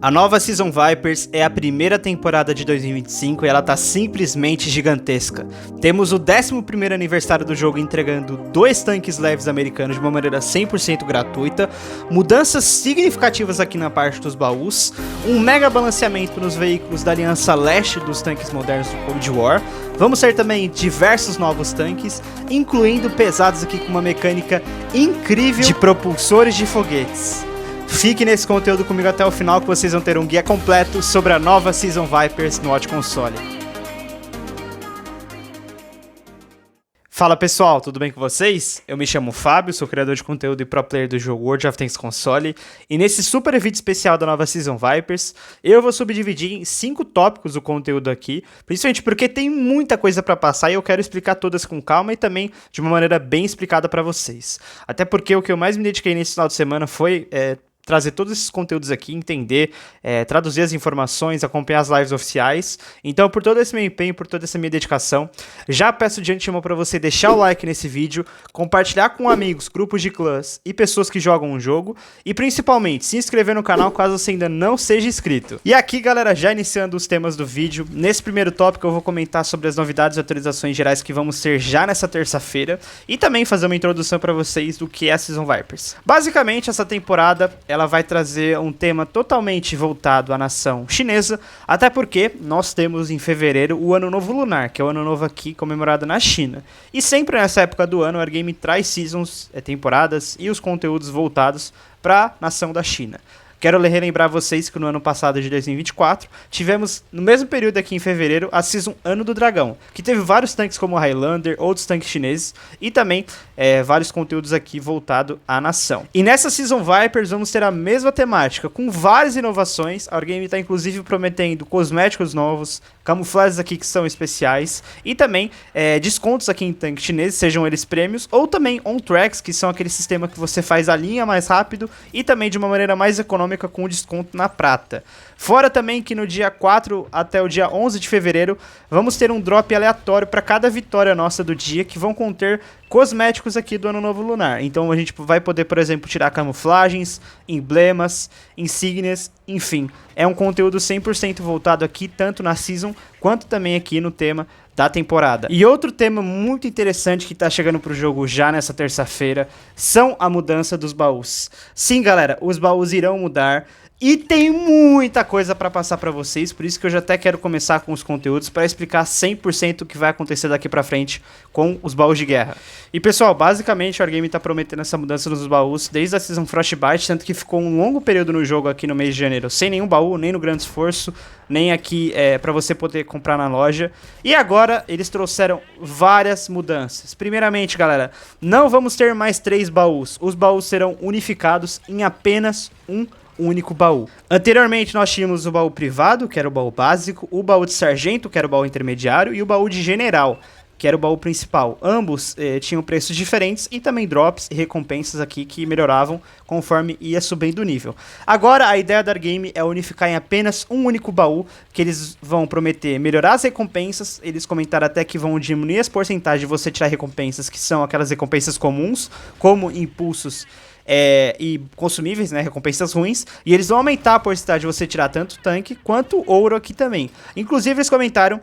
A nova Season Vipers é a primeira temporada de 2025 e ela tá simplesmente gigantesca. Temos o 11º aniversário do jogo entregando 2 tanques leves americanos de uma maneira 100% gratuita, mudanças significativas aqui na parte dos baús, um mega balanceamento nos veículos da aliança leste dos tanques modernos do Cold War, vamos ter também diversos novos tanques, incluindo pesados aqui com uma mecânica incrível de propulsores de foguetes. Fique nesse conteúdo comigo até o final que vocês vão ter um guia completo sobre a nova Season Vipers no Hot Console. Fala pessoal, tudo bem com vocês? Eu me chamo Fábio, sou criador de conteúdo e pro player do jogo World of Tanks Console, e nesse super vídeo especial da nova Season Vipers, eu vou subdividir em 5 tópicos o conteúdo aqui, principalmente porque tem muita coisa pra passar e eu quero explicar todas com calma e também de uma maneira bem explicada pra vocês. Até porque o que eu mais me dediquei nesse final de semana foi trazer todos esses conteúdos aqui, entender, traduzir as informações, acompanhar as lives oficiais. Então, por todo esse meu empenho, por toda essa minha dedicação, já peço de antemão para você deixar o like nesse vídeo, compartilhar com amigos, grupos de clãs e pessoas que jogam o jogo, e principalmente se inscrever no canal caso você ainda não seja inscrito. E aqui, galera, já iniciando os temas do vídeo, nesse primeiro tópico eu vou comentar sobre as novidades e atualizações gerais que vamos ter já nessa terça-feira, e também fazer uma introdução para vocês do que é a Season Vipers. Basicamente, essa temporada ela vai trazer um tema totalmente voltado à nação chinesa, até porque nós temos em fevereiro o Ano Novo Lunar, que é o Ano Novo aqui comemorado na China. E sempre nessa época do ano, o Wargame traz seasons, temporadas e os conteúdos voltados para a nação da China. Quero relembrar vocês que no ano passado de 2024, tivemos no mesmo período aqui em fevereiro a Season Ano do Dragão, que teve vários tanques como Highlander, outros tanques chineses e também vários conteúdos aqui voltados à nação. E nessa Season Vipers vamos ter a mesma temática, com várias inovações. A Wargame está inclusive prometendo cosméticos novos, camuflagens aqui que são especiais e também descontos aqui em tanques chineses, sejam eles prêmios ou também on-tracks, que são aquele sistema que você faz a linha mais rápido e também de uma maneira mais econômica com desconto na prata. Fora também que no dia 4 até o dia 11 de fevereiro vamos ter um drop aleatório para cada vitória nossa do dia, que vão conter cosméticos aqui do Ano Novo Lunar. Então a gente vai poder, por exemplo, tirar camuflagens, emblemas, insígnias, enfim. É um conteúdo 100% voltado aqui, tanto na Season quanto também aqui no tema da temporada. E outro tema muito interessante que está chegando para o jogo já nessa terça-feira são a mudança dos baús. Sim, galera, os baús irão mudar. E tem muita coisa para passar para vocês, por isso que eu já até quero começar com os conteúdos para explicar 100% o que vai acontecer daqui para frente com os baús de guerra. E pessoal, basicamente o Wargame está prometendo essa mudança nos baús desde a Season Frostbite, tanto que ficou um longo período no jogo aqui no mês de janeiro sem nenhum baú, nem no grande esforço, nem aqui para você poder comprar na loja. E agora eles trouxeram várias mudanças. Primeiramente, galera, não vamos ter mais 3 baús, os baús serão unificados em apenas um único baú. Anteriormente nós tínhamos o baú privado, que era o baú básico, o baú de sargento, que era o baú intermediário, e o baú de general, que era o baú principal. Ambos tinham preços diferentes e também drops e recompensas aqui que melhoravam conforme ia subindo o nível. Agora a ideia da Wargame é unificar em apenas um único baú, que eles vão prometer melhorar as recompensas. Eles comentaram até que vão diminuir as porcentagens de você tirar recompensas que são aquelas recompensas comuns, como impulsos e consumíveis, né, recompensas ruins, e eles vão aumentar a porcentagem de você tirar tanto tanque quanto ouro aqui também. Inclusive eles comentaram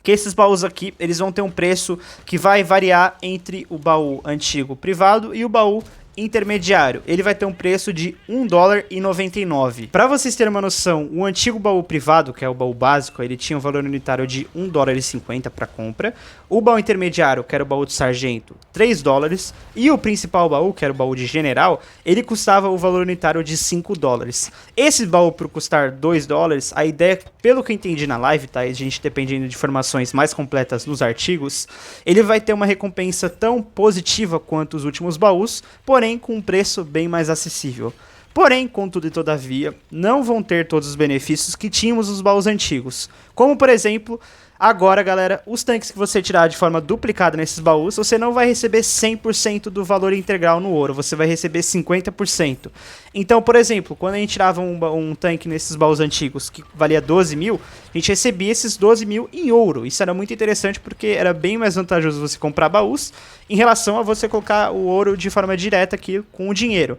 que esses baús aqui, eles vão ter um preço que vai variar entre o baú antigo privado e o baú intermediário. Ele vai ter um preço de $1,99. Para vocês terem uma noção, o antigo baú privado, que é o baú básico, ele tinha um valor unitário de $1,50 para compra. O baú intermediário, que era o baú de sargento, $3. E o principal baú, que era o baú de general, ele custava o valor unitário de $5. Esse baú, por custar $2, a ideia, pelo que eu entendi na live, tá? A gente dependendo de informações mais completas nos artigos, ele vai ter uma recompensa tão positiva quanto os últimos baús, porém com um preço bem mais acessível. Porém, contudo e todavia, não vão ter todos os benefícios que tínhamos nos baús antigos. Como, por exemplo, agora, galera, os tanques que você tirar de forma duplicada nesses baús, você não vai receber 100% do valor integral no ouro, você vai receber 50%. Então, por exemplo, quando a gente tirava um tanque nesses baús antigos que valia 12 mil, a gente recebia esses 12 mil em ouro. Isso era muito interessante porque era bem mais vantajoso você comprar baús em relação a você colocar o ouro de forma direta aqui com o dinheiro.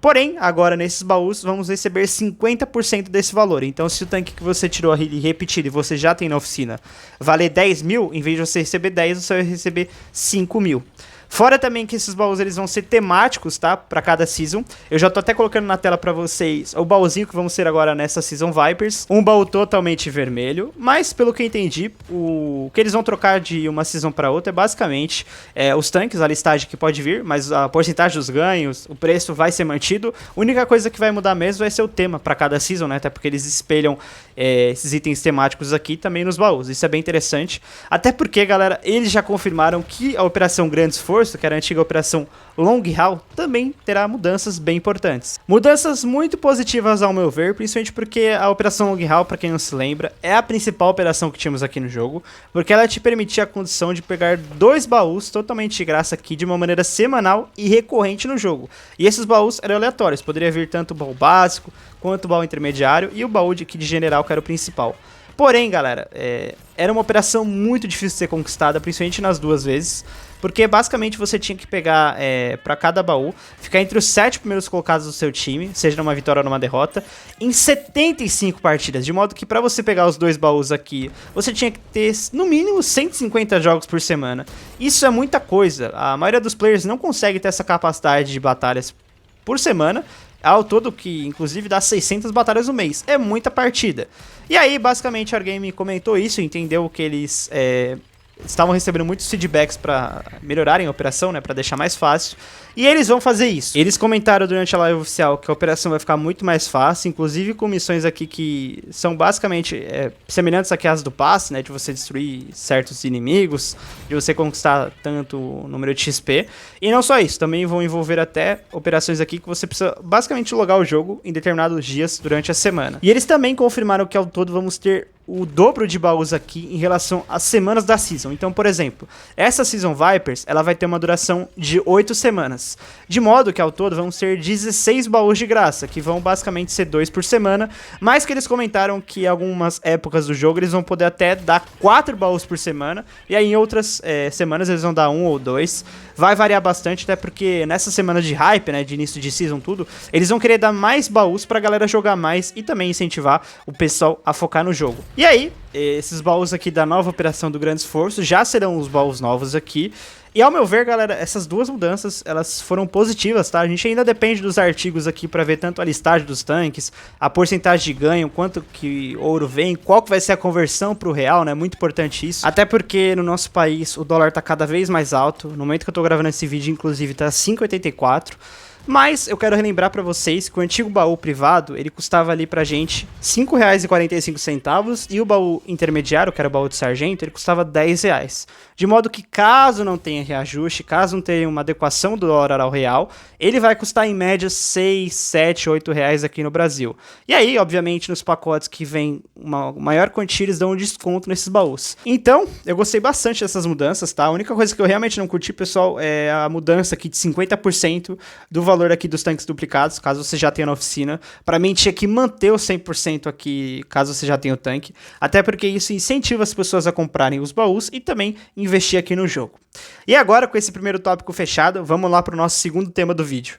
Porém, agora nesses baús vamos receber 50% desse valor. Então se o tanque que você tirou ali repetido e você já tem na oficina valer 10 mil, em vez de você receber 10, você vai receber 5 mil. Fora também que esses baús eles vão ser temáticos, tá? Pra cada season. Eu já tô até colocando na tela pra vocês o baúzinho que vamos ter agora nessa Season Vipers. Um baú totalmente vermelho, mas pelo que eu entendi, o que eles vão trocar de uma season pra outra é basicamente os tanques, a listagem que pode vir, mas a porcentagem dos ganhos, o preço vai ser mantido. A única coisa que vai mudar mesmo vai ser o tema pra cada season, né? Até porque eles espelham esses itens temáticos aqui também nos baús. Isso é bem interessante. Até porque, galera, eles já confirmaram que a Operação Grande Esforço, que era a antiga Operação Long Haul, também terá mudanças bem importantes. Mudanças muito positivas ao meu ver, principalmente porque a Operação Long Haul, para quem não se lembra, é a principal operação que tínhamos aqui no jogo, porque ela te permitia a condição de pegar 2 baús totalmente de graça aqui de uma maneira semanal e recorrente no jogo. E esses baús eram aleatórios, poderia vir tanto o baú básico, quanto o baú intermediário e o baú de general, que era o principal. Porém, galera, era uma operação muito difícil de ser conquistada, principalmente nas 2 vezes, porque basicamente você tinha que pegar para cada baú, ficar entre os 7 primeiros colocados do seu time, seja numa vitória ou numa derrota, em 75 partidas, de modo que para você pegar os 2 baús aqui, você tinha que ter no mínimo 150 jogos por semana. Isso é muita coisa, a maioria dos players não consegue ter essa capacidade de batalhas por semana, ao todo que inclusive dá 600 batalhas no mês, é muita partida. E aí basicamente a Wargame comentou isso, entendeu que eles estavam recebendo muitos feedbacks para melhorarem a operação, né, para deixar mais fácil. E eles vão fazer isso. Eles comentaram durante a live oficial que a operação vai ficar muito mais fácil, inclusive com missões aqui que são basicamente semelhantes às do passe, né, de você destruir certos inimigos, de você conquistar tanto o número de XP. E não só isso, também vão envolver até operações aqui que você precisa basicamente logar o jogo em determinados dias durante a semana. E eles também confirmaram que ao todo vamos ter o dobro de baús aqui em relação às semanas da Season. Então, por exemplo, essa Season Vipers, ela vai ter uma duração de 8 semanas. De modo que ao todo vão ser 16 baús de graça, que vão basicamente ser 2 por semana, mas que eles comentaram que em algumas épocas do jogo eles vão poder até dar 4 baús por semana, e aí em outras semanas eles vão dar 1 ou 2. Vai variar bastante, até porque nessa semana de hype, né, de início de Season tudo, eles vão querer dar mais baús pra galera jogar mais e também incentivar o pessoal a focar no jogo. E aí, esses baús aqui da nova operação do Grande Esforço já serão os baús novos aqui. E ao meu ver, galera, essas 2 mudanças, elas foram positivas, tá? A gente ainda depende dos artigos aqui pra ver tanto a listagem dos tanques, a porcentagem de ganho, quanto que ouro vem, qual que vai ser a conversão pro real, né? Muito importante isso. Até porque no nosso país o dólar tá cada vez mais alto. No momento que eu tô gravando esse vídeo, inclusive, tá 5,84. Mas eu quero relembrar pra vocês que o antigo baú privado, ele custava ali pra gente R$ 5,45 e o baú intermediário, que era o baú de sargento, ele custava R$10. De modo que caso não tenha reajuste, caso não tenha uma adequação do dólar ao real, ele vai custar em média 6, 7, 8 reais aqui no Brasil. E aí, obviamente, nos pacotes que vem uma maior quantia, eles dão um desconto nesses baús. Então, eu gostei bastante dessas mudanças, tá? A única coisa que eu realmente não curti, pessoal, é a mudança aqui de 50% do valor aqui dos tanques duplicados, caso você já tenha na oficina. Para mim tinha que manter o 100% aqui, caso você já tenha o tanque, até porque isso incentiva as pessoas a comprarem os baús e também investir aqui no jogo. E agora, com esse primeiro tópico fechado, vamos lá para o nosso segundo tema do vídeo.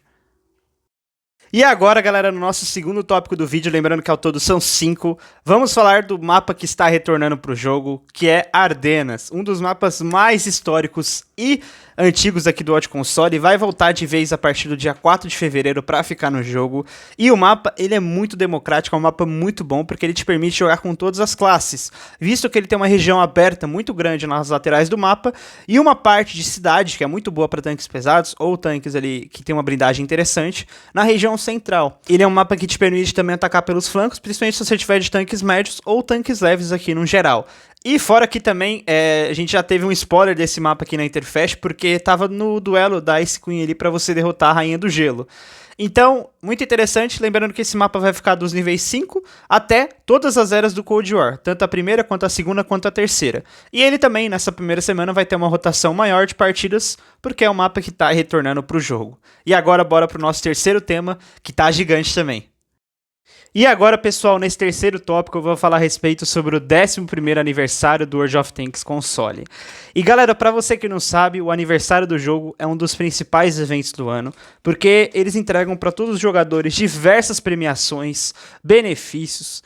E agora, galera, no nosso segundo tópico do vídeo, lembrando que ao todo são 5, vamos falar do mapa que está retornando para o jogo, que é Ardenas, um dos mapas mais históricos e antigos aqui do Hot Console, vai voltar de vez a partir do dia 4 de fevereiro para ficar no jogo. E o mapa, ele é muito democrático, é um mapa muito bom, porque ele te permite jogar com todas as classes, visto que ele tem uma região aberta muito grande nas laterais do mapa, e uma parte de cidade, que é muito boa para tanques pesados, ou tanques ali que tem uma blindagem interessante, na região central. Ele é um mapa que te permite também atacar pelos flancos, principalmente se você tiver de tanques médios ou tanques leves aqui no geral. E fora que também, a gente já teve um spoiler desse mapa aqui na Interfest, porque tava no duelo da Ice Queen ali pra você derrotar a Rainha do Gelo. Então, muito interessante, lembrando que esse mapa vai ficar dos níveis 5 até todas as eras do Cold War, tanto a primeira, quanto a segunda, quanto a terceira. E ele também, nessa primeira semana, vai ter uma rotação maior de partidas, porque é um mapa que tá retornando pro jogo. E agora, bora pro nosso terceiro tema, que tá gigante também. E agora, pessoal, nesse terceiro tópico eu vou falar a respeito sobre o 11º aniversário do World of Tanks console. E galera, pra você que não sabe, o aniversário do jogo é um dos principais eventos do ano, porque eles entregam para todos os jogadores diversas premiações, benefícios,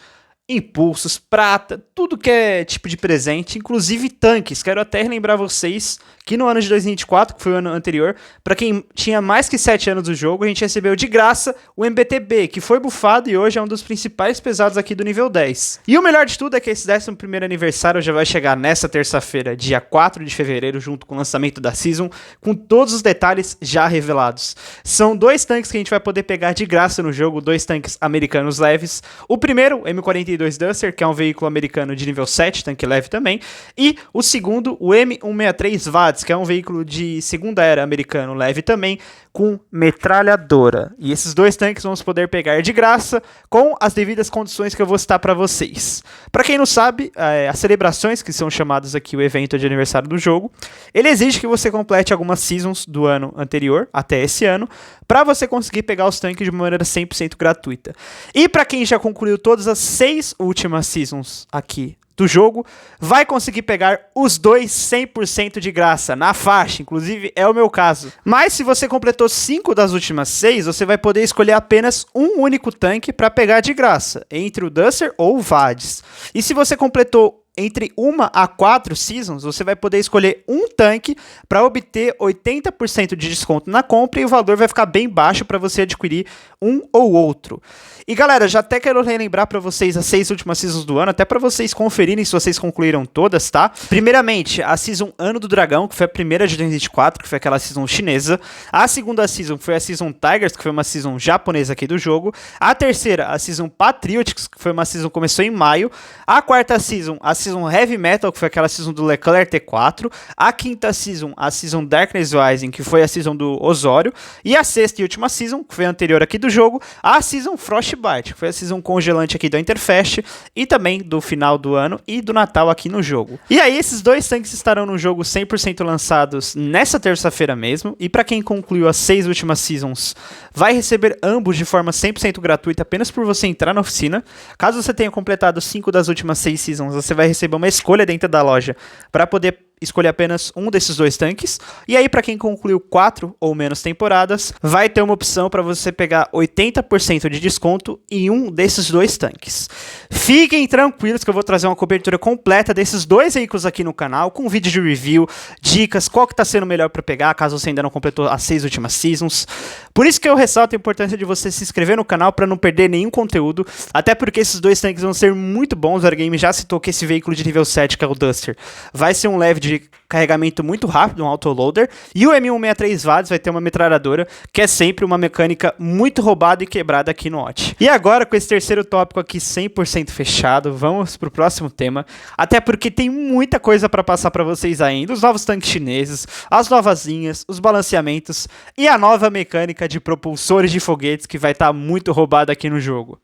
impulsos, prata, tudo que é tipo de presente, inclusive tanques. Quero até lembrar vocês que no ano de 2024, que foi o ano anterior, para quem tinha mais que 7 anos do jogo, a gente recebeu de graça o MBTB, que foi bufado e hoje é um dos principais pesados aqui do nível 10. E o melhor de tudo é que esse 11º aniversário já vai chegar nessa terça-feira, dia 4 de fevereiro, junto com o lançamento da Season, com todos os detalhes já revelados. São 2 tanques que a gente vai poder pegar de graça no jogo, 2 tanques americanos leves. O primeiro, o M42 Duster, que é um veículo americano de nível 7, tanque leve também. E o segundo, o M163 VADS, que é um veículo de segunda era americano leve também, com metralhadora. E esses 2 tanques vamos poder pegar de graça, com as devidas condições que eu vou citar para vocês. Para quem não sabe, as celebrações, que são chamadas aqui o evento de aniversário do jogo, ele exige que você complete algumas seasons do ano anterior, até esse ano, para você conseguir pegar os tanques de uma maneira 100% gratuita. E para quem já concluiu todas as 6 últimas seasons aqui do jogo, vai conseguir pegar os 2 100% de graça, na faixa, inclusive é o meu caso. Mas se você completou 5 das últimas 6, você vai poder escolher apenas um único tanque para pegar de graça, entre o Duster ou o VADS. E se você completou entre 1 a 4 seasons, você vai poder escolher um tanque para obter 80% de desconto na compra e o valor vai ficar bem baixo para você adquirir um ou outro. E galera, já até quero relembrar para vocês as 6 últimas seasons do ano, até para vocês conferirem se vocês concluíram todas, tá? Primeiramente, a season Ano do Dragão, que foi a primeira de 2024, que foi aquela season chinesa. A segunda season foi a season Tigers, que foi uma season japonesa aqui do jogo. A terceira, a season Patriotics, que foi uma season que começou em maio. A quarta season, a season Heavy Metal, que foi aquela season do Leclerc T4. A quinta season, a season Darkness Rising, que foi a season do Osório. E a sexta e última season, que foi a anterior aqui do jogo, a season Frostbite, que foi a season congelante aqui do Interfest e também do final do ano e do Natal aqui no jogo. E aí esses 2 tanques estarão no jogo 100% lançados nessa terça-feira mesmo, e para quem concluiu as 6 últimas seasons, vai receber ambos de forma 100% gratuita apenas por você entrar na oficina. Caso você tenha completado 5 das últimas 6 seasons, você vai receber uma escolha dentro da loja para poder escolher apenas um desses 2 tanques. E aí, para quem concluiu 4 ou menos temporadas, vai ter uma opção para você pegar 80% de desconto em um desses 2 tanques. Fiquem tranquilos que eu vou trazer uma cobertura completa desses 2 veículos aqui no canal, com vídeo de review, dicas, qual que tá sendo melhor para pegar, caso você ainda não completou as 6 últimas seasons. Por isso que eu ressalto a importância de você se inscrever no canal para não perder nenhum conteúdo, até porque esses 2 tanques vão ser muito bons. O Wargame já citou que esse veículo de nível 7, que é o Duster, vai ser um leve de carregamento muito rápido, um autoloader, e o M163 VADS vai ter uma metralhadora, que é sempre uma mecânica muito roubada e quebrada aqui no OT. E agora, com esse terceiro tópico aqui 100% fechado, vamos pro próximo tema, até porque tem muita coisa para passar para vocês ainda: os novos tanques chineses, as novas linhas, os balanceamentos e a nova mecânica de propulsores de foguetes que vai estar muito roubada aqui no jogo.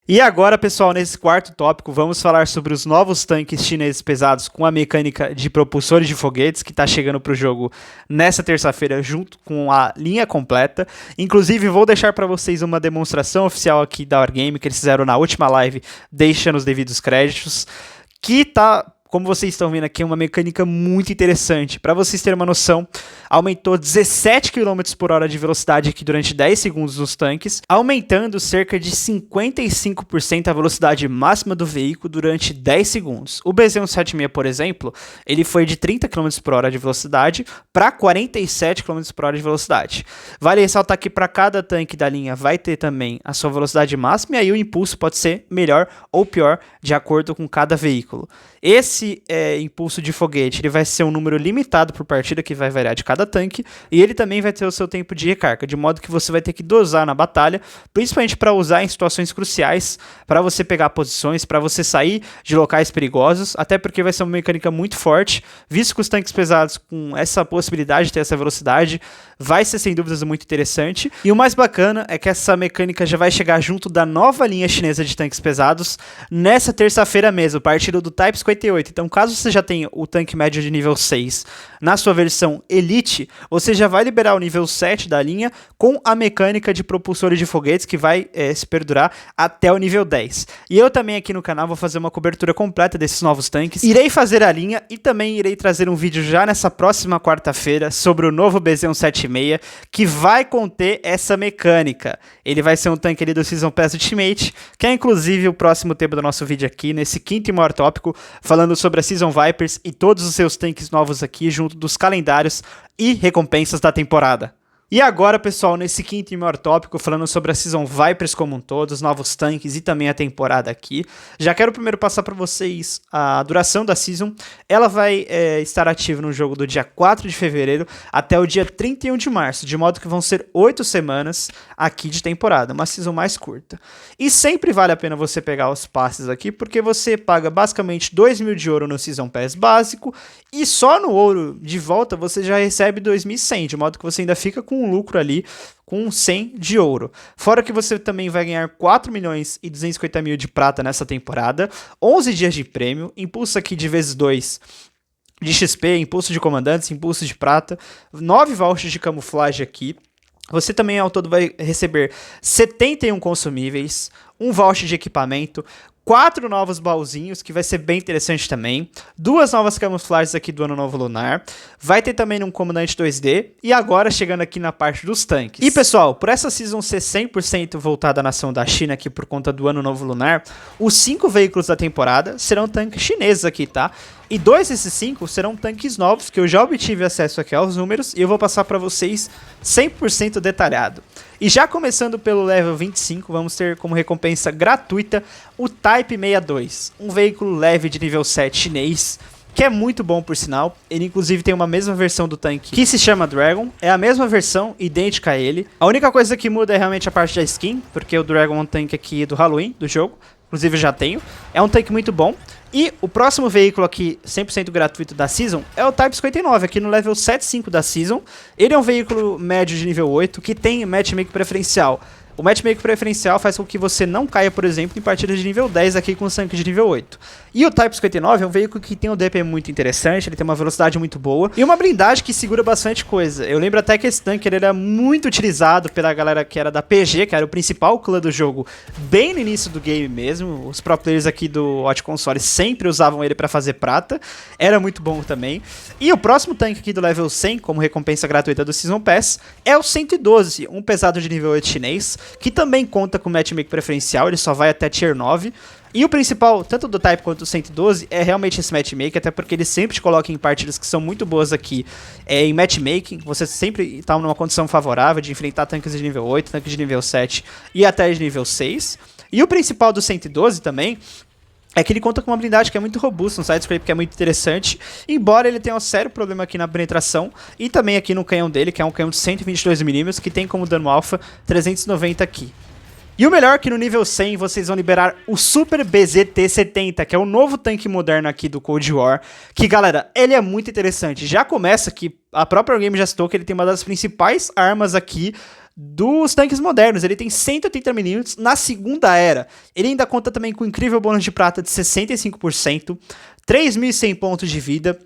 E agora, pessoal, nesse quarto tópico, vamos falar sobre os novos tanques chineses pesados com a mecânica de propulsores de foguetes, que está chegando para o jogo nessa terça-feira, junto com a linha completa. Inclusive, vou deixar para vocês uma demonstração oficial aqui da Wargame, que eles fizeram na última live, deixando os devidos créditos, que tá, como vocês estão vendo aqui, é uma mecânica muito interessante. Para vocês terem uma noção, aumentou 17 km por hora de velocidade aqui durante 10 segundos nos tanques, aumentando cerca de 55% a velocidade máxima do veículo durante 10 segundos. O BZ-176, por exemplo, ele foi de 30 km por hora de velocidade para 47 km por hora de velocidade. Vale ressaltar que para cada tanque da linha vai ter também a sua velocidade máxima, e aí o impulso pode ser melhor ou pior de acordo com cada veículo. Esse impulso de foguete, ele vai ser um número limitado por partida, que vai variar de cada tanque, e ele também vai ter o seu tempo de recarga, de modo que você vai ter que dosar na batalha, principalmente para usar em situações cruciais, para você pegar posições, para você sair de locais perigosos, até porque vai ser uma mecânica muito forte, visto que os tanques pesados com essa possibilidade de ter essa velocidade, vai ser sem dúvidas muito interessante. E o mais bacana é que essa mecânica já vai chegar junto da nova linha chinesa de tanques pesados nessa terça-feira mesmo, partindo do Type 58, 8. Então, caso você já tenha o tanque médio de nível 6 na sua versão Elite, você já vai liberar o nível 7 da linha com a mecânica de propulsores de foguetes que vai se perdurar até o nível 10. E eu também aqui no canal vou fazer uma cobertura completa desses novos tanques. Irei fazer a linha e também irei trazer um vídeo já nessa próxima quarta-feira sobre o novo BZ-176, que vai conter essa mecânica. Ele vai ser um tanque ali do Season Pass Ultimate, que é inclusive o próximo tema do nosso vídeo aqui, nesse quinto e maior tópico, falando sobre a Season Vipers e todos os seus tanques novos aqui, junto dos calendários e recompensas da temporada. E agora, pessoal, nesse quinto e maior tópico, falando sobre a Season Vipers como um todo, os novos tanques e também a temporada aqui, já quero primeiro passar para vocês a duração da Season. Ela vai estar ativa no jogo do dia 4 de fevereiro até o dia 31 de março, de modo que vão ser 8 semanas aqui de temporada, uma Season mais curta. E sempre vale a pena você pegar os passes aqui, porque você paga basicamente 2.000 de ouro no Season Pass básico, e só no ouro de volta você já recebe 2.100, de modo que você ainda fica com um lucro ali com 100 de ouro. Fora que você também vai ganhar 4 milhões e 250 mil de prata nessa temporada, 11 dias de prêmio, impulso aqui de vezes 2 de XP, impulso de comandantes, impulso de prata, 9 vouchers de camuflagem aqui. Você também ao todo vai receber 71 consumíveis, um voucher de equipamento, 4 novos baúzinhos, que vai ser bem interessante também. 2 novas camuflagens aqui do Ano Novo Lunar. Vai ter também um comandante 2D. E agora chegando aqui na parte dos tanques. E pessoal, por essa Season ser 100% voltada à nação da China aqui por conta do Ano Novo Lunar, os 5 veículos da temporada serão tanques chineses aqui, tá? E 2 desses 5 serão tanques novos, que eu já obtive acesso aqui aos números, e eu vou passar para vocês 100% detalhado. E já começando pelo level 25, vamos ter como recompensa gratuita o Type 62, um veículo leve de nível 7 chinês, que é muito bom por sinal. Ele inclusive tem uma mesma versão do tanque que se chama Dragon, é a mesma versão, idêntica a ele. A única coisa que muda é realmente a parte da skin, porque o Dragon é um tanque aqui do Halloween, do jogo, inclusive eu já tenho. É um tanque muito bom. E o próximo veículo aqui, 100% gratuito da Season, é o Type 59, aqui no level 75 da Season. Ele é um veículo médio de nível 8, que tem matchmaking preferencial. O matchmaking preferencial faz com que você não caia, por exemplo, em partidas de nível 10 aqui com tanque de nível 8. E o Type 59 é um veículo que tem um DP muito interessante, ele tem uma velocidade muito boa e uma blindagem que segura bastante coisa. Eu lembro até que esse tanque ele era muito utilizado pela galera que era da PG, que era o principal clã do jogo, bem no início do game mesmo. Os pro players aqui do Hot Console sempre usavam ele para fazer prata, era muito bom também. E o próximo tanque aqui do level 100, como recompensa gratuita do Season Pass, é o 112, um pesado de nível 8 chinês, que também conta com matchmaking preferencial, ele só vai até Tier 9. E o principal, tanto do Type quanto do 112, é realmente esse matchmaking, até porque ele sempre te coloca em partidas que são muito boas aqui em matchmaking. Você sempre está numa condição favorável de enfrentar tanques de nível 8, tanques de nível 7 e até de nível 6. E o principal do 112 também é que ele conta com uma blindagem que é muito robusta, um side-scrape que é muito interessante, embora ele tenha um sério problema aqui na penetração e também aqui no canhão dele, que é um canhão de 122mm, que tem como dano alfa 390 aqui. E o melhor é que no nível 100 vocês vão liberar o Super BZ-T-70, que é o novo tanque moderno aqui do Cold War, que galera, ele é muito interessante. Já começa que a própria Game já citou que ele tem uma das principais armas aqui dos tanques modernos. Ele tem 180mm na segunda era. Ele ainda conta também com um incrível bônus de prata de 65%, 3.100 pontos de vida,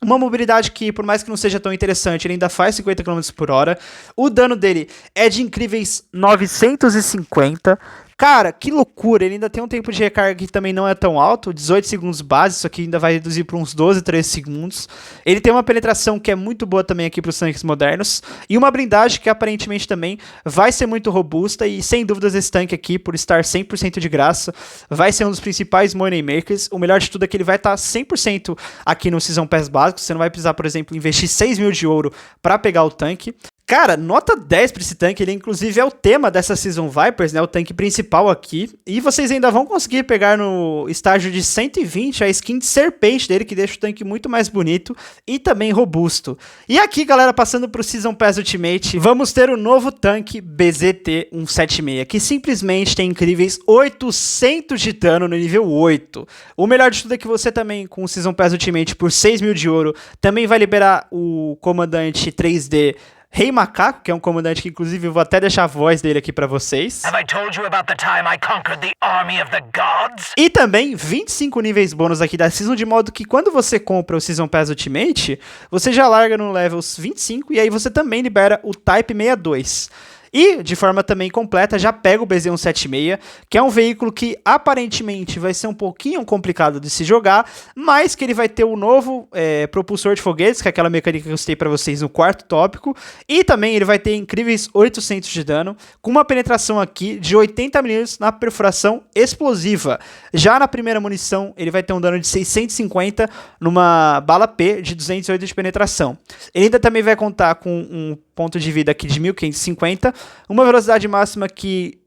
uma mobilidade que, por mais que não seja tão interessante, ele ainda faz 50 km por hora. O dano dele é de incríveis 950. Cara, que loucura, ele ainda tem um tempo de recarga que também não é tão alto, 18 segundos base, isso aqui ainda vai reduzir para uns 12, 13 segundos. Ele tem uma penetração que é muito boa também aqui para os tanques modernos, e uma blindagem que aparentemente também vai ser muito robusta, e sem dúvidas esse tanque aqui, por estar 100% de graça, vai ser um dos principais money makers. O melhor de tudo é que ele vai estar 100% aqui no Season Pass básico, você não vai precisar, por exemplo, investir 6.000 de ouro para pegar o tanque. Cara, nota 10 pra esse tanque, ele inclusive é o tema dessa Season Vipers, né, o tanque principal aqui, e vocês ainda vão conseguir pegar no estágio de 120 a skin de serpente dele, que deixa o tanque muito mais bonito e também robusto. E aqui, galera, passando pro Season Pass Ultimate, vamos ter o novo tanque BZ-T-176, que simplesmente tem incríveis 800 de dano no nível 8. O melhor de tudo é que você também, com o Season Pass Ultimate por 6.000 de ouro, também vai liberar o comandante 3D Rei Macaco, que é um comandante que inclusive eu vou até deixar a voz dele aqui pra vocês. Have I told you about the time I conquered the army of the gods? E também 25 níveis bônus aqui da Season, de modo que quando você compra o Season Pass Ultimate, você já larga no level 25 e aí você também libera o Type 62. E, de forma também completa, já pega o BZ-176, que é um veículo que aparentemente vai ser um pouquinho complicado de se jogar, mas que ele vai ter o novo propulsor de foguetes, que é aquela mecânica que eu citei para vocês no quarto tópico, e também ele vai ter incríveis 800 de dano, com uma penetração aqui de 80 mm na perfuração explosiva. Já na primeira munição, ele vai ter um dano de 650 numa bala P de 208 de penetração. Ele ainda também vai contar com um ponto de vida aqui de 1550, uma velocidade máxima que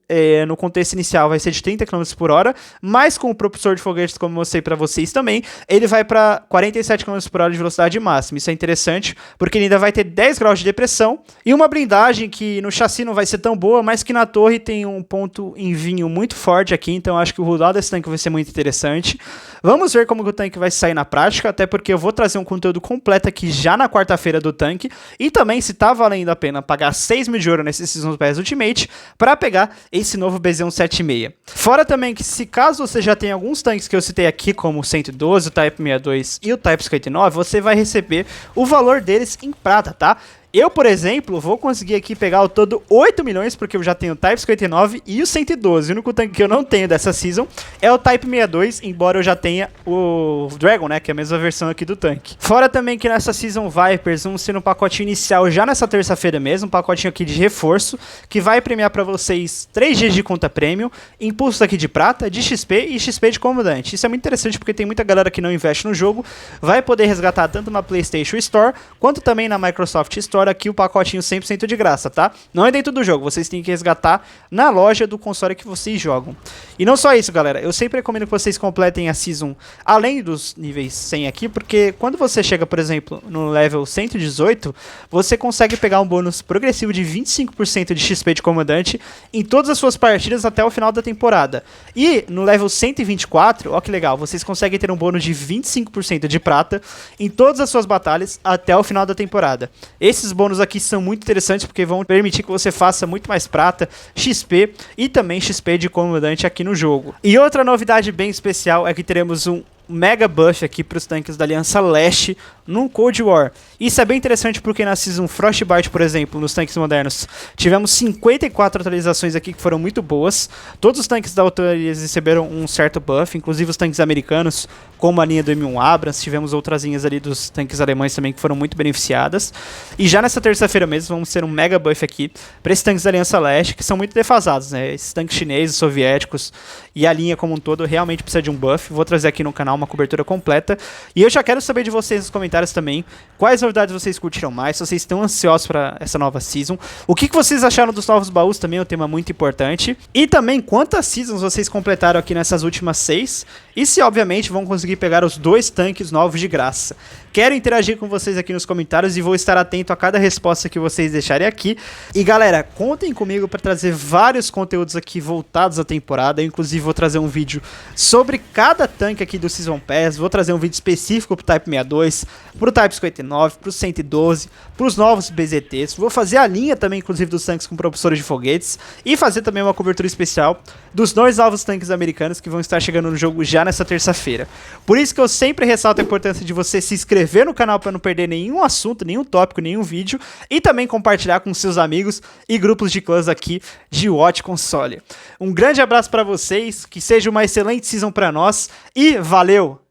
no contexto inicial vai ser de 30 km por hora, mas com o propulsor de foguetes, como eu mostrei para vocês também, ele vai para 47 km por hora de velocidade máxima. Isso é interessante, porque ele ainda vai ter 10 graus de depressão e uma blindagem que no chassi não vai ser tão boa, mas que na torre tem um ponto em vinho muito forte aqui, então acho que o rodado desse tanque vai ser muito interessante. Vamos ver como o tanque vai sair na prática, até porque eu vou trazer um conteúdo completo aqui já na quarta-feira do tanque, e também se tá valendo a pena pagar 6 mil de ouro nesse Season Pass Ultimate para pegar esse novo BZ-176. Fora também que, se caso você já tem alguns tanques que eu citei aqui, como o 112, o Type 62 e o Type 59, você vai receber o valor deles em prata, tá? Eu, por exemplo, vou conseguir aqui pegar ao todo 8 milhões, porque eu já tenho o Type 59 e o 112. O único tanque que eu não tenho dessa Season é o Type 62, embora eu já tenha o Dragon, né, que é a mesma versão aqui do tanque. Fora também que nessa Season Vipers vamos ter um pacotinho inicial já nessa terça-feira mesmo, um pacotinho aqui de reforço, que vai premiar pra vocês 3 dias de conta premium, impulsos aqui de prata, de XP e XP de comandante. Isso é muito interessante porque tem muita galera que não investe no jogo, vai poder resgatar tanto na PlayStation Store, quanto também na Microsoft Store, aqui o pacotinho 100% de graça, tá? Não é dentro do jogo, vocês têm que resgatar na loja do console que vocês jogam. E não só isso, galera, eu sempre recomendo que vocês completem a Season além dos níveis 100 aqui, porque quando você chega, por exemplo, no level 118, você consegue pegar um bônus progressivo de 25% de XP de comandante em todas as suas partidas até o final da temporada. E no level 124, ó que legal, vocês conseguem ter um bônus de 25% de prata em todas as suas batalhas até o final da temporada. Esses bônus aqui são muito interessantes porque vão permitir que você faça muito mais prata, XP e também XP de comandante aqui no jogo. E outra novidade bem especial é que teremos um mega buff aqui para os tanques da Aliança Leste no Cold War. Isso é bem interessante porque na Season Frostbite, por exemplo, nos tanques modernos, tivemos 54 atualizações aqui que foram muito boas. Todos os tanques da autoria receberam um certo buff, inclusive os tanques americanos, como a linha do M1 Abrams, tivemos outras linhas ali dos tanques alemães também que foram muito beneficiadas. E já nessa terça-feira mesmo vamos ter um mega buff aqui para esses tanques da Aliança Leste, que são muito defasados, né? Esses tanques chineses, soviéticos e a linha como um todo realmente precisa de um buff. Vou trazer aqui no canal uma cobertura completa. E eu já quero saber de vocês nos comentários também quais novidades vocês curtiram mais, se vocês estão ansiosos para essa nova Season. O que vocês acharam dos novos baús também é um tema muito importante. E também quantas Seasons vocês completaram aqui nessas últimas 6. E se obviamente vão conseguir pegar os 2 tanques novos de graça. Quero interagir com vocês aqui nos comentários e vou estar atento a cada resposta que vocês deixarem aqui. E galera, contem comigo para trazer vários conteúdos aqui voltados à temporada. Eu inclusive vou trazer um vídeo sobre cada tanque aqui do Season Pass. Vou trazer um vídeo específico pro Type 62, pro Type 59, pro 112, pros novos BZTs. Vou fazer a linha também, inclusive, dos tanques com propulsores de foguetes. E fazer também uma cobertura especial dos 2 novos tanques americanos que vão estar chegando no jogo já nessa terça-feira. Por isso que eu sempre ressalto a importância de você se inscrever no canal para não perder nenhum assunto, nenhum tópico, nenhum vídeo. E também compartilhar com seus amigos e grupos de clãs aqui de Watch Console. Um grande abraço para vocês, que seja uma excelente season para nós e valeu!